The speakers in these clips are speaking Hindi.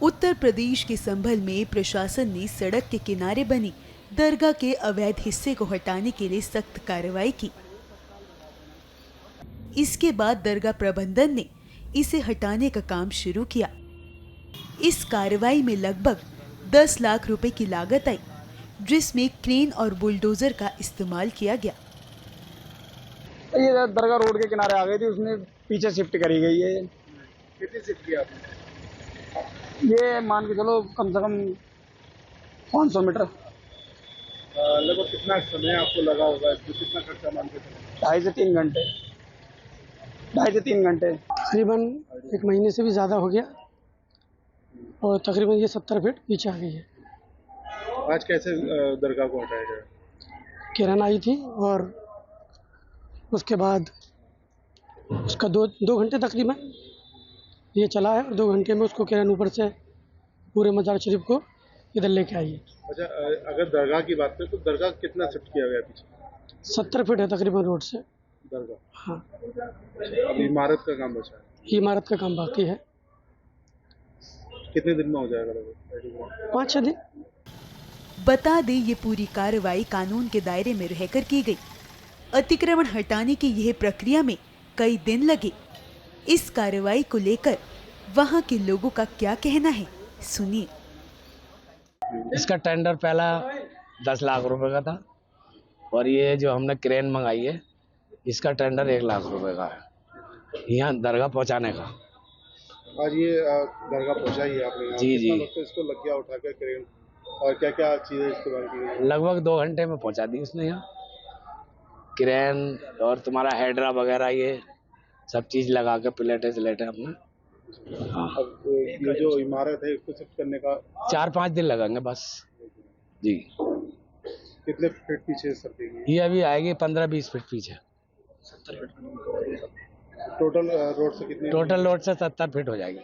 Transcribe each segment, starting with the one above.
उत्तर प्रदेश के संभल में प्रशासन ने सड़क के किनारे बनी दरगाह के अवैध हिस्से को हटाने के लिए सख्त कार्रवाई की। इसके बाद दरगाह प्रबंधन ने इसे हटाने का काम शुरू किया। इस कार्रवाई में लगभग 10 लाख रुपए की लागत आई, जिसमें क्रेन और बुलडोजर का इस्तेमाल किया गया। ये दरगाह रोड के किनारे आ गई थी, उसने पीछे शिफ्ट करी गई है। कितनी शिफ्ट किया आपने? ये मान के चलो कम से कम 500 मीटर। लगभग कितना समय आपको लगा होगा, इसमें कितना खर्चा मान के चलो? 2.5 से 3 घंटे। तकरीबन 1 महीने से भी ज़्यादा हो गया और तकरीबन ये 70 फीट पीछे आ गई है। आज कैसे दरगाह को हटाया गया? किरण आई थी और उसके बाद उसका दो घंटे तकरीबन ये चला है और 2 घंटे में उसको किरण ऊपर से पूरे मजार शरीफ को इधर लेके आई है। अच्छा, अगर दरगाह की बात करें तो दरगाह कितना शिफ्ट किया गया पीछे? 70 फीट है तकरीबन रोड से दरगाह। हाँ, अब इमारत का काम बचा है। इमारत का काम बाकी है। कितने दिन में हो जाएगा लगभग? 5-6 दिन। बता दें, ये पूरी कार्रवाई कानून के दायरे में रहकर की गई। अतिक्रमण हटाने की यह प्रक्रिया में कई दिन लगे। इस कार्रवाई को लेकर वहां के लोगों का क्या कहना है, सुनिए। इसका टेंडर पहला 10 लाख रुपए का था और ये जो हमने क्रेन मंगाई है इसका टेंडर 1 लाख रुपए का है यहाँ दरगाह पहुंचाने का। आज ये दरगाह पहुंचाई है आपने? जी जी, वक्त इसको लग गया उठा के क्रेन, और क्या क्या चीजें इस्तेमाल की गई? लगभग 2 घंटे में पहुंचा दी उसने यहाँ। क्रेन और तुम्हारा हेडरा वगैरह ये सब चीज लगा के प्लेटें अपने। हाँ, अब ये जो इमारत है इसको शिफ्ट करने का 4-5 दिन लगेंगे बस जी। कितने फीट पीछे सरकेगी? ये अभी आएगी 15-20 फीट पीछे। टोटल रोड से कितनी? टोटल रोड से 70 फीट हो जाएगी।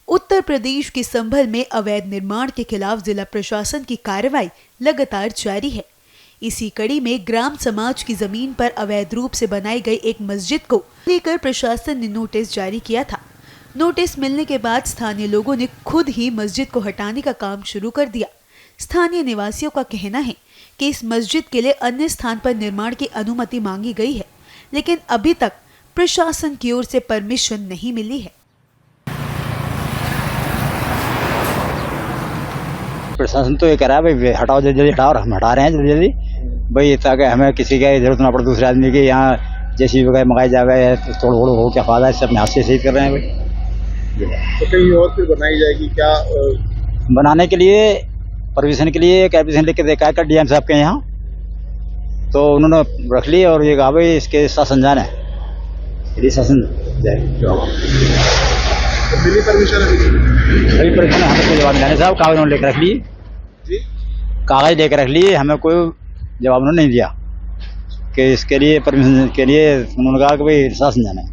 उत्तर प्रदेश के संभल में अवैध निर्माण के खिलाफ जिला प्रशासन की कार्रवाई लगातार जारी है। इसी कड़ी में ग्राम समाज की जमीन पर अवैध रूप से बनाई गई एक मस्जिद को लेकर प्रशासन ने नोटिस जारी किया था। नोटिस मिलने के बाद स्थानीय लोगों ने खुद ही मस्जिद को हटाने का काम शुरू कर दिया। स्थानीय निवासियों का कहना है कि इस मस्जिद के लिए अन्य स्थान पर निर्माण की अनुमति मांगी गई है, लेकिन अभी तक प्रशासन की ओर से परमिशन नहीं मिली है। प्रशासन तो ये कह रहा है भाई हटाओ, जल्दी जल्दी हटाओ, और हम हटा रहे हैं जल्दी जल्दी भाई, ताकि हमें किसी का जरूरत ना पड़े दूसरे आदमी की। यहाँ जैसी वगैरह मंगाई जावे तोड़ फोड़ हो क्या फायदा, इससे अपने हाथ से सही कर रहे हैं भाई। तो कहीं और फिर बनाई जाएगी क्या? बनाने के लिए परमिशन के लिए एक एप्लीकेशन लिख के देखा है डीएम साहब के यहाँ, तो उन्होंने रख ली और ये कहा भाई इसके शासन जाना है, शासन मिली परमिशन? अभी परमिशन हमें कोई जवाब नहीं साहब, कागज उन्होंने लेकर रख लिए जी, कागज लेकर रख लिए, हमें कोई जवाब उन्होंने नहीं दिया कि इसके लिए परमिशन के लिए। उन्होंने कहा कि भाई शासन जाना है।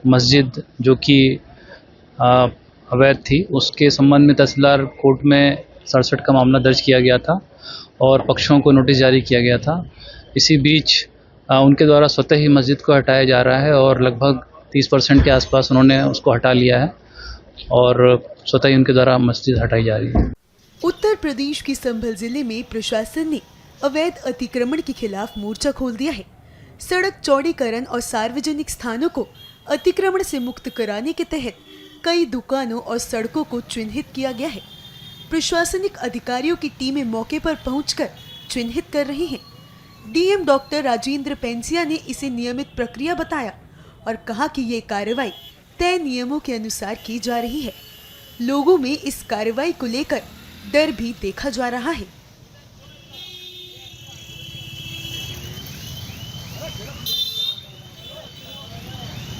मस्जिद जो कि अवैध थी उसके संबंध में तहसीलदार कोर्ट में 67 का मामला दर्ज किया गया था और पक्षों को नोटिस जारी किया गया था। इसी बीच उनके द्वारा स्वतः ही मस्जिद को हटाया जा रहा है और लगभग 30% के आसपास उन्होंने उसको हटा लिया है और स्वतः ही उनके द्वारा मस्जिद हटाई जा रही है। उत्तर प्रदेश के संभल जिले में प्रशासन ने अवैध अतिक्रमण के खिलाफ मोर्चा खोल दिया है। सड़क चौड़ीकरण और सार्वजनिक स्थानों को अतिक्रमण से मुक्त कराने के तहत कई दुकानों और सड़कों को चिन्हित किया गया है। प्रशासनिक अधिकारियों की टीमें मौके पर पहुंचकर चिन्हित कर रही हैं। डीएम डॉक्टर राजेंद्र पेंसिया ने इसे नियमित प्रक्रिया बताया और कहा कि ये कार्रवाई तय नियमों के अनुसार की जा रही है। लोगों में इस कार्रवाई को लेकर डर भी देखा जा रहा है।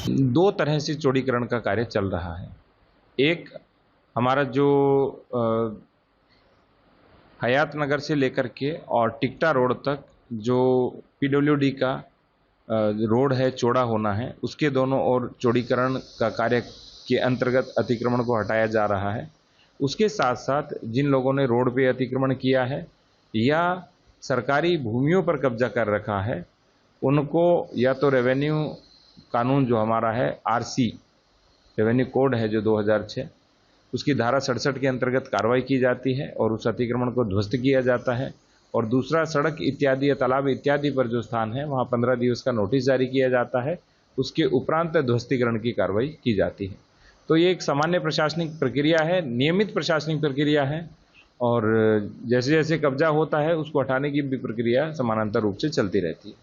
दो तरह से चौड़ीकरण का कार्य चल रहा है। एक हमारा जो हयात नगर से लेकर के और टिकटा रोड तक जो पीडब्ल्यूडी का रोड है, चौड़ा होना है, उसके दोनों ओर चौड़ीकरण का कार्य के अंतर्गत अतिक्रमण को हटाया जा रहा है। उसके साथ साथ जिन लोगों ने रोड पे अतिक्रमण किया है या सरकारी भूमियों पर कब्जा कर रखा है, उनको या तो रेवेन्यू कानून जो हमारा है, आरसी रेवेन्यू कोड है जो 2006, उसकी धारा 67 के अंतर्गत कार्रवाई की जाती है और उस अतिक्रमण को ध्वस्त किया जाता है। और दूसरा, सड़क इत्यादि या तालाब इत्यादि पर जो स्थान है वहाँ 15 दिवस का नोटिस जारी किया जाता है। उसके उपरांत ध्वस्तीकरण की कार्रवाई की जाती है। तो ये एक सामान्य प्रशासनिक प्रक्रिया है, नियमित प्रशासनिक प्रक्रिया है और जैसे जैसे कब्जा होता है उसको हटाने की भी प्रक्रिया समानांतर रूप से चलती रहती है।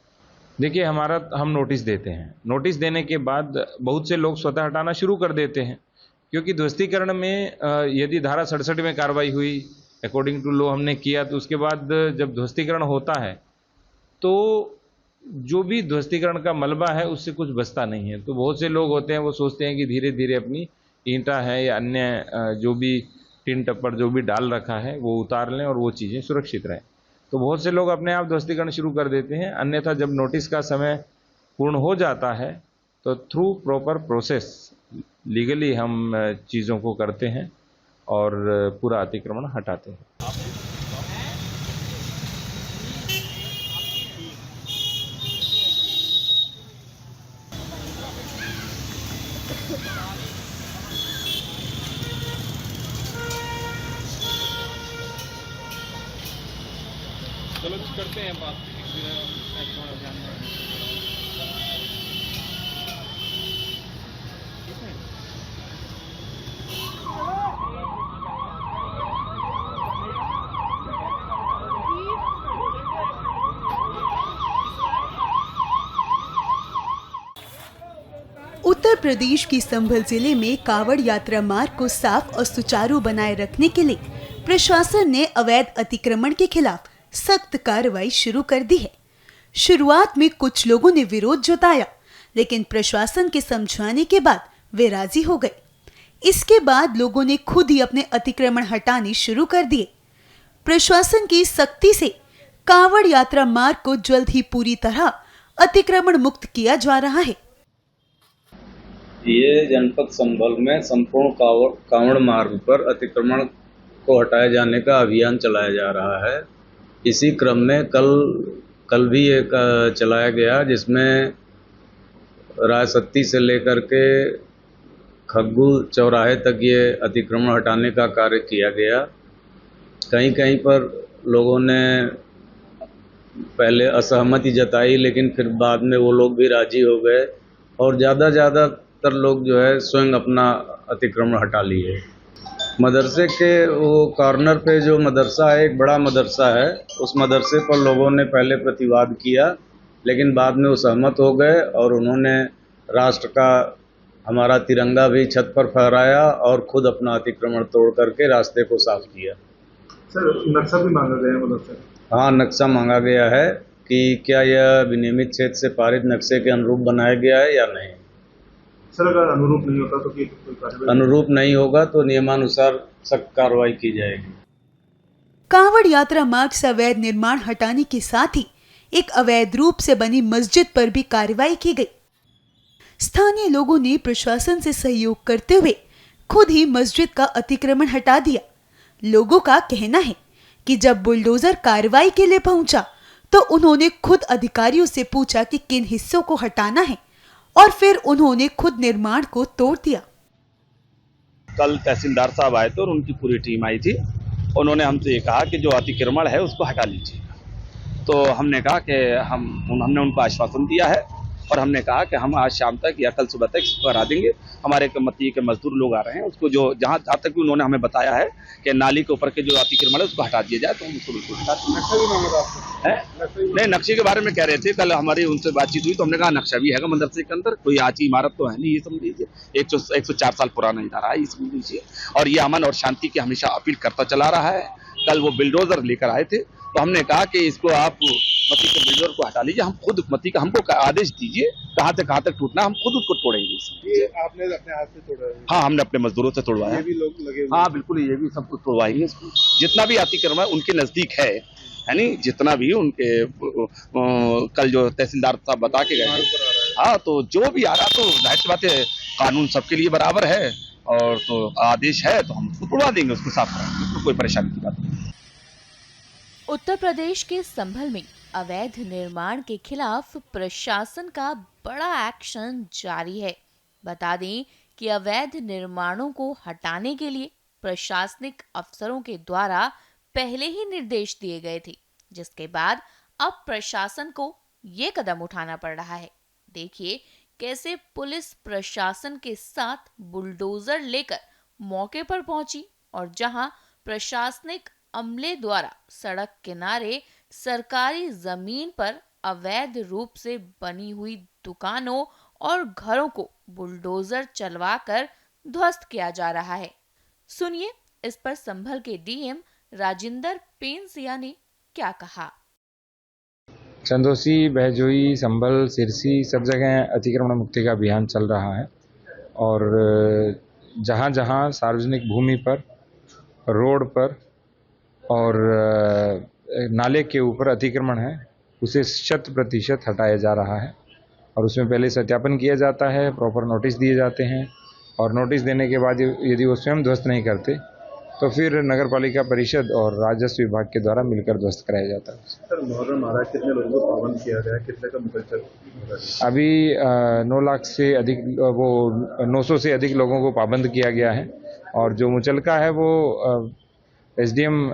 देखिए, हम नोटिस देते हैं। नोटिस देने के बाद बहुत से लोग स्वतः हटाना शुरू कर देते हैं, क्योंकि ध्वस्तीकरण में यदि धारा 67 में कार्रवाई हुई, अकॉर्डिंग टू लॉ हमने किया, तो उसके बाद जब ध्वस्तीकरण होता है तो जो भी ध्वस्तीकरण का मलबा है उससे कुछ बचता नहीं है। तो बहुत से लोग होते हैं, वो सोचते हैं कि धीरे धीरे अपनी ईंटा है या अन्य जो भी टिन टप्पर जो भी डाल रखा है वो उतार लें और वो चीज़ें सुरक्षित रहें। तो बहुत से लोग अपने आप ध्वस्तीकरण शुरू कर देते हैं। अन्यथा जब नोटिस का समय पूर्ण हो जाता है तो थ्रू प्रॉपर प्रोसेस लीगली हम चीज़ों को करते हैं और पूरा अतिक्रमण हटाते हैं। चलो करते हैं बात। उत्तर प्रदेश की संभल जिले में कावड़ यात्रा मार्ग को साफ और सुचारू बनाए रखने के लिए प्रशासन ने अवैध अतिक्रमण के खिलाफ सख्त कार्रवाई शुरू कर दी है। शुरुआत में कुछ लोगों ने विरोध जताया, लेकिन प्रशासन के समझाने के बाद वे राजी हो गए। इसके बाद लोगों ने खुद ही अपने अतिक्रमण हटाने शुरू कर दिए। प्रशासन की सख्ती से कावड़ यात्रा मार्ग को जल्द ही पूरी तरह अतिक्रमण मुक्त किया जा रहा है। ये जनपद संभल में संपूर्ण कावड़ मार्ग पर अतिक्रमण को हटाए जाने का अभियान चलाया जा रहा है। इसी क्रम में कल भी एक चलाया गया, जिसमें रायसत्ती से लेकर के खग्गू चौराहे तक ये अतिक्रमण हटाने का कार्य किया गया। कहीं कहीं पर लोगों ने पहले असहमति जताई, लेकिन फिर बाद में वो लोग भी राजी हो गए और ज़्यादातर लोग जो है स्वयं अपना अतिक्रमण हटा लिए। मदरसे के वो कॉर्नर पे जो मदरसा है, एक बड़ा मदरसा है, उस मदरसे पर लोगों ने पहले प्रतिवाद किया, लेकिन बाद में वो सहमत हो गए और उन्होंने राष्ट्र का हमारा तिरंगा भी छत पर फहराया और खुद अपना अतिक्रमण तोड़ करके रास्ते को साफ किया। सर, नक्शा भी मांगा गया है मदरसे? हाँ, नक्शा मांगा गया है कि क्या यह विनियमित क्षेत्र से पारित नक्शे के अनुरूप बनाया गया है या नहीं। सर, अगर अनुरूप नहीं होता तो कोई कार्रवाई? अनुरूप नहीं होगा तो नियमानुसार सख्त कार्रवाई की जाएगी। कांवड़ यात्रा मार्ग से अवैध निर्माण हटाने के साथ ही एक अवैध रूप से बनी मस्जिद पर भी कार्रवाई की गई। स्थानीय लोगों ने प्रशासन से सहयोग करते हुए खुद ही मस्जिद का अतिक्रमण हटा दिया। लोगों का कहना है कि जब बुलडोजर कार्रवाई के लिए पहुंचा तो उन्होंने खुद अधिकारियों से पूछा कि किन हिस्सों को हटाना है और फिर उन्होंने खुद निर्माण को तोड़ दिया। कल तहसीलदार साहब आए थे और उनकी पूरी टीम आई थी। उन्होंने हमसे ये कहा कि जो अतिक्रमण है उसको हटा लीजिए। तो हमने कहा कि हमने उनको आश्वासन दिया है और हमने कहा कि हम आज शाम तक या कल सुबह तक इसको हटा देंगे। हमारे कमेटी के मजदूर लोग आ रहे हैं, उसको जो जहाँ तक भी उन्होंने हमें बताया है कि नाली के ऊपर के जो अतिक्रमण है उसको हटा दिया जाए, तो हम उसको बिल्कुल हटा देंगे। नहीं, नक्शे के बारे में कह रहे थे, कल हमारी उनसे बातचीत हुई तो हमने कहा नक्शा भी है मदरसे के अंदर, कोई आची इमारत तो है नहीं, ये समझ लीजिए 104 साल पुराना इदारा है, ये समझ लीजिए, और ये अमन और शांति की हमेशा अपील करता चला रहा है। कल वो बिल्डोजर लेकर आए थे, तो हमने कहा कि इसको आप मती के बिल्डर को हटा लीजिए, हम खुद मती का हमको आदेश दीजिए कहाँ तक टूटना, हम खुद उसको तोड़ेंगे। ये आपने अपने हाथ से तोड़ा है? हाँ, हमने अपने मजदूरों से तोड़वाया। ये भी लोग लगे हुए? हाँ बिल्कुल, ये भी सब कुछ तोड़वाएंगे। जितना भी अतिक्रमण है उनके नजदीक है नहीं, जितना भी उनके कल जो तहसीलदार साहब बता के गए, हाँ, तो जो भी आ रहा तो जाहिर सी बात है कानून सबके लिए बराबर है, और तो आदेश है तो हम उसको तोड़वा देंगे, उसको साफ कराएंगे, उसमें कोई परेशानी की बात नहीं। उत्तर प्रदेश के संभल में अवैध निर्माण के खिलाफ प्रशासन का बड़ा एक्शन जारी है। बता दें कि अवैध निर्माणों को हटाने के लिए प्रशासनिक अफसरों के द्वारा पहले ही निर्देश दिए गए थे, जिसके बाद अब प्रशासन को ये कदम उठाना पड़ रहा है। देखिए कैसे पुलिस प्रशासन के साथ बुलडोजर लेकर मौके पर पहुंची और जहां प्रशासनिक अमले द्वारा सड़क किनारे सरकारी जमीन पर अवैध रूप से बनी हुई दुकानों और घरों को बुलडोजर चलवाकर ध्वस्त किया जा रहा है। सुनिए इस पर संभल के डीएम राजिंदर पेंसिया ने क्या कहा। चंदोसी, बहजोई, संभल, सिरसी सब जगह अतिक्रमण मुक्ति का अभियान चल रहा है, और जहाँ जहाँ सार्वजनिक भूमि पर, रोड पर और नाले के ऊपर अतिक्रमण है उसे 100% हटाया जा रहा है, और उसमें पहले सत्यापन किया जाता है, प्रॉपर नोटिस दिए जाते हैं, और नोटिस देने के बाद यदि वो स्वयं ध्वस्त नहीं करते तो फिर नगर पालिका परिषद और राजस्व विभाग के द्वारा मिलकर ध्वस्त कराया जाता है। सर, मुहर्रम आ रहा है, कितने लोगों को पाबंद किया गया है, कितने का मुकल्लफ? अभी 9 लाख से अधिक, वो 900 से अधिक लोगों को पाबंद किया गया है, और जो मुचलका है वो एसडीएम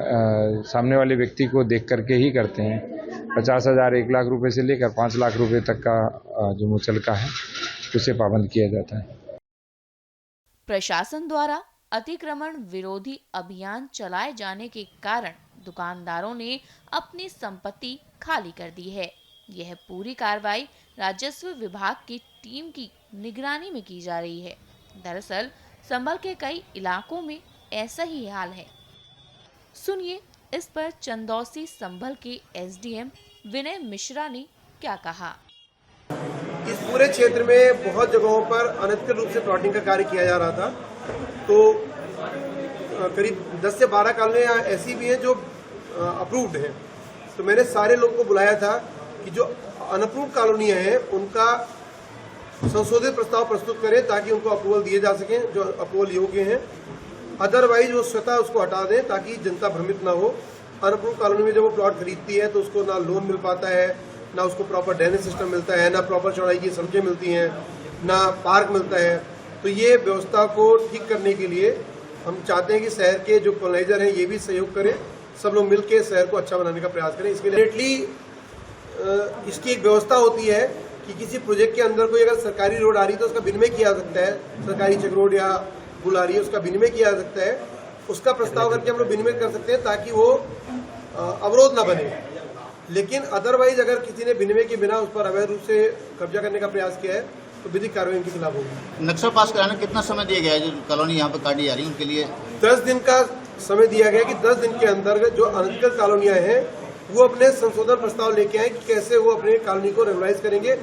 सामने वाले व्यक्ति को देख करके ही करते हैं। 50,000 1 लाख रुपए से लेकर 5 लाख रुपए तक का जो मुचलका है उसे पाबंद किया जाता है। प्रशासन द्वारा अतिक्रमण विरोधी अभियान चलाए जाने के कारण दुकानदारों ने अपनी संपत्ति खाली कर दी है। यह पूरी कार्रवाई राजस्व विभाग की टीम की निगरानी में की जा रही है। दरअसल संभल के कई इलाकों में ऐसा ही हाल है। सुनिए इस पर चंदौसी संभल के एसडीएम विनय मिश्रा ने क्या कहा। इस पूरे क्षेत्र में बहुत जगहों पर अनधिकृत रूप से प्लॉटिंग का कार्य किया जा रहा था, तो करीब 10 से 12 कॉलोनियां ऐसी भी हैं जो अप्रूव्ड हैं। तो मैंने सारे लोगों को बुलाया था कि जो अनअप्रूव्ड कॉलोनियां हैं उनका संशोधित प्रस्ताव प्रस्तुत करें ताकि उनको अप्रूवल दिए जा सकें जो अप्रूवल योग्य हैं। अदरवाइज वो स्वतः उसको हटा दें ताकि जनता भ्रमित ना हो। अनअप्रूव्ड कॉलोनी में जब वो प्लॉट खरीदती है तो उसको ना लोन मिल पाता है, ना उसको प्रॉपर ड्रेनेज सिस्टम मिलता है, ना प्रॉपर चौड़ाई की सड़कें मिलती हैं, ना पार्क मिलता है। तो ये व्यवस्था को ठीक करने के लिए हम चाहते हैं कि शहर के जो कॉलोनाइजर हैं ये भी सहयोग करें, सब लोग मिलकर शहर को अच्छा बनाने का प्रयास करें। इसके लिए डेफिनेटली इसकी एक व्यवस्था होती है कि किसी प्रोजेक्ट के अंदर कोई अगर सरकारी रोड आ रही है तो उसका विनिमय किया जा सकता है, सरकारी चेक रोड या पुल आ रही है उसका विनिमय किया जा सकता है, उसका प्रस्ताव करके हम लोग विनिमय कर सकते हैं ताकि वो अवरोध ना बने। लेकिन अदरवाइज अगर किसी ने विनिमय के बिना उस पर अवैध रूप से कब्जा करने का प्रयास किया है तो विधिक कार्रवाई इनके खिलाफ होगी। नक्शा पास कराने कितना समय दिया गया है जो कॉलोनी यहाँ पर काटी जा रही है उनके लिए? 10 दिन का समय दिया गया कि 10 दिन के अंतर्गत जो अनधिकृत कॉलोनियां हैं वो अपने संशोधन प्रस्ताव लेके आए कि कैसे वो अपने कॉलोनी को रेगुलाइज करेंगे।